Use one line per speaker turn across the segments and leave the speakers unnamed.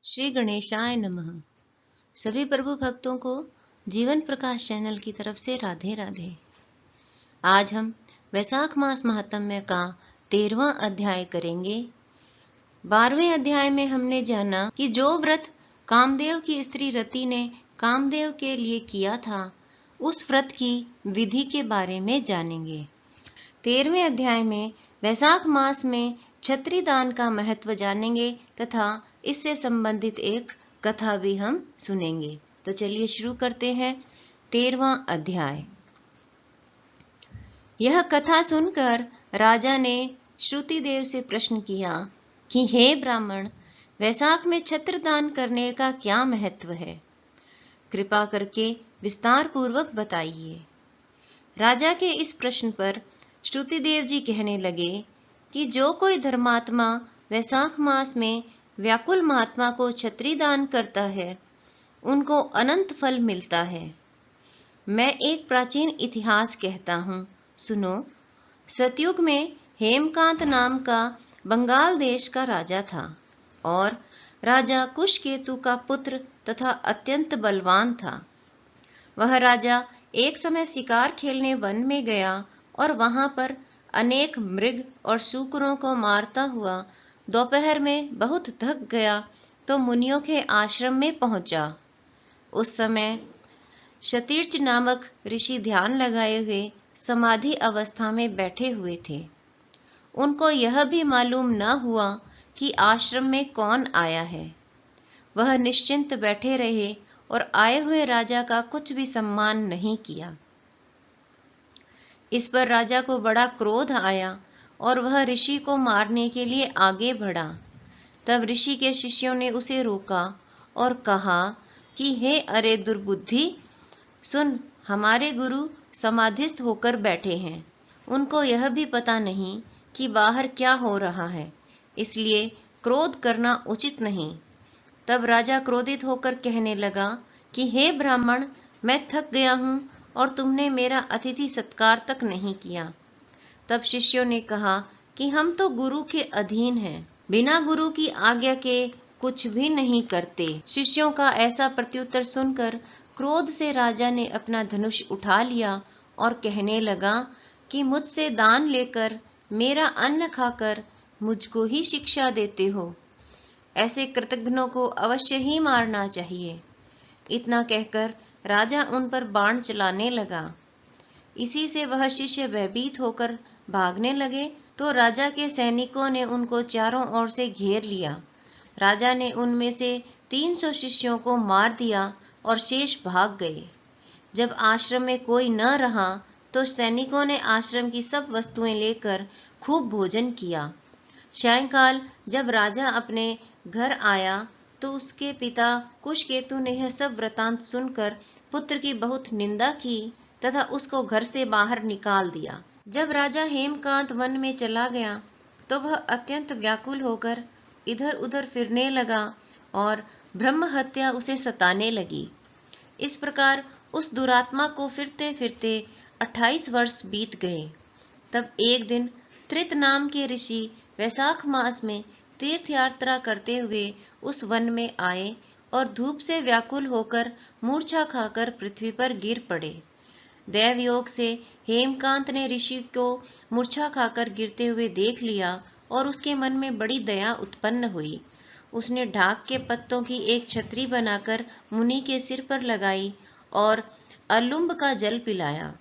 श्री गणेशाय नमः। सभी प्रभु भक्तों को जीवन प्रकाश चैनल की तरफ से राधे राधे। आज हम वैशाख मास महात्म्य का 13वां अध्याय करेंगे। 12वें अध्याय में हमने जाना कि जो व्रत कामदेव की स्त्री रति ने कामदेव के लिए किया था, उस व्रत की विधि के बारे में जानेंगे। 13वें अध्याय में वैशाख मास में छत्री दान का महत्व जानेंगे तथा इससे संबंधित एक कथा भी हम सुनेंगे। तो चलिए शुरू करते हैं 13वां अध्याय। यह कथा सुनकर राजा ने श्रुति देव से प्रश्न किया कि हे ब्राह्मण, वैशाख में छत्र दान करने का क्या महत्व है? कृपा करके विस्तार पूर्वक बताइए। राजा के इस प्रश्न पर श्रुति देव जी कहने लगे कि जो कोई धर्मात्मा वैशाख मास में व्याकुल महात्मा को छत्री दान करता है, उनको अनंत फल मिलता है। मैं एक प्राचीन इतिहास कहता हूँ, सुनो। सतयुग में हेमकांत नाम का बंगाल देश का राजा था और राजा कुशकेतु का पुत्र तथा अत्यंत बलवान था। वह राजा एक समय शिकार खेलने वन में गया और वहां पर अनेक मृग और शूकरों को मारता हुआ दोपहर में बहुत थक गया तो मुनियों के आश्रम में पहुंचा। उस समय क्षतीर्च नामक ऋषि ध्यान लगाए हुए समाधि अवस्था में बैठे हुए थे। उनको यह भी मालूम न हुआ कि आश्रम में कौन आया है। वह निश्चिंत बैठे रहे और आए हुए राजा का कुछ भी सम्मान नहीं किया। इस पर राजा को बड़ा क्रोध आया और वह ऋषि को मारने के लिए आगे बढ़ा। तब ऋषि के शिष्यों ने उसे रोका और कहा कि हे अरे दुर्बुद्धि, सुन, हमारे गुरु समाधिस्थ होकर बैठे हैं। उनको यह भी पता नहीं कि बाहर क्या हो रहा है, इसलिए क्रोध करना उचित नहीं। तब राजा क्रोधित होकर कहने लगा कि हे ब्राह्मण, मैं थक गया हूँ और तुमने मेरा अतिथि सत्कार तक नहीं किया। तब शिष्यों ने कहा कि हम तो गुरु के अधीन हैं, बिना गुरु की आज्ञा के कुछ भी नहीं करते। शिष्यों का ऐसा प्रत्युत्तर सुनकर क्रोध से राजा ने अपना धनुष उठा लिया और कहने लगा कि मुझसे दान लेकर मेरा अन्न खाकर मुझको ही शिक्षा देते हो। ऐसे कृतघ्नों को अवश्य ही मारना चाहिए। इतना कहकर राजा उन पर बाण चलाने लगा। इसी से वह शिष्य भयभीत होकर भागने लगे तो राजा के सैनिकों ने उनको चारों ओर से घेर लिया। राजा ने उनमें से 300 शिष्यों को मार दिया और शेष भाग गए। जब आश्रम में कोई न रहा तो सैनिकों ने आश्रम की सब वस्तुएं लेकर खूब भोजन किया। सायंकाल जब राजा अपने घर आया तो उसके पिता कुशकेतु ने यह सब वृतांत सुनकर पुत्र की बहुत निंदा की तथा उसको घर से बाहर निकाल दिया। जब राजा हेमकांत वन में चला गया तो वह अत्यंत व्याकुल होकर इधर उधर फिरने लगा और ब्रह्म हत्या उसे सताने लगी। इस प्रकार उस दुरात्मा को फिरते फिरते 28 वर्ष बीत गए। तब एक दिन त्रित नाम के ऋषि वैशाख मास में तीर्थ यात्रा करते हुए उस वन में आए और धूप से व्याकुल होकर मूर्छा खाकर पृथ्वी पर गिर पड़े। दैव योग से हेमकांत ने ऋषि को मूर्छा खाकर गिरते हुए देख लिया और उसके मन में बड़ी दया उत्पन्न हुई। उसने ढाक के पत्तों की एक छतरी बनाकर मुनि के सिर पर लगाई और अलुम्ब का जल पिलाया।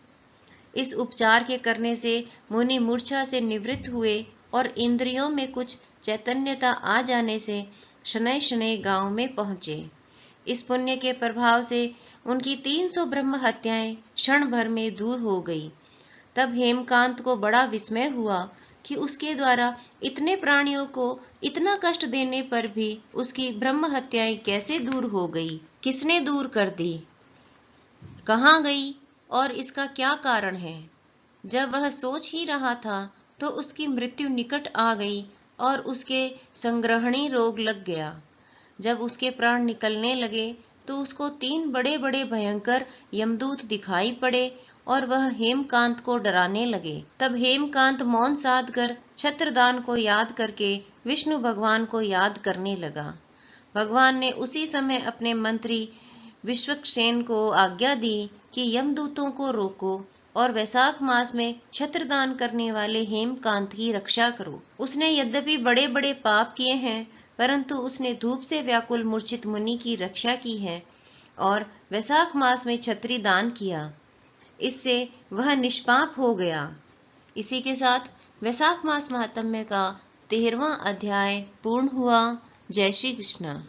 इस उपचार के करने से मुनि मूर्छा से निवृत्त हुए और इंद्रियों में कुछ चैतन्यता आ जाने से शनैः शनैः गांव में पहुंचे। इस पुण्य के प्रभाव से उनकी 300 ब्रह्म हत्याएं क्षण भर में दूर हो गई। तब हेमकांत को बड़ा विस्मय हुआ कि उसके द्वारा इतने प्राणियों को इतना कष्ट देने पर भी उसकी ब्रह्म हत्याएं कैसे दूर हो गई, किसने दूर कर दी, कहाँ गई और इसका क्या कारण है। जब वह सोच ही रहा था तो उसकी मृत्यु निकट आ गई और उसके संग्रहणी रोग लग गया। जब उसके प्राण निकलने लगे तो उसको 3 बड़े बड़े भयंकर यमदूत दिखाई पड़े और वह हेमकांत को डराने लगे। तब हेमकांत मौन साध कर छत्रदान को याद करके विष्णु भगवान को याद करने लगा। भगवान ने उसी समय अपने मंत्री विश्वक्सेन को आज्ञा दी कि यमदूतों को रोको और वैशाख मास में छत्रदान करने वाले हेमकांत की रक्षा करो। उसने यद्यपि बड़े बड़े पाप किए हैं, परंतु उसने धूप से व्याकुल मूर्छित मुनि की रक्षा की है और वैशाख मास में छत्री दान किया। इससे वह निष्पाप हो गया। इसी के साथ वैशाख मास महात्म्य का 13वां अध्याय पूर्ण हुआ। जय श्री कृष्ण।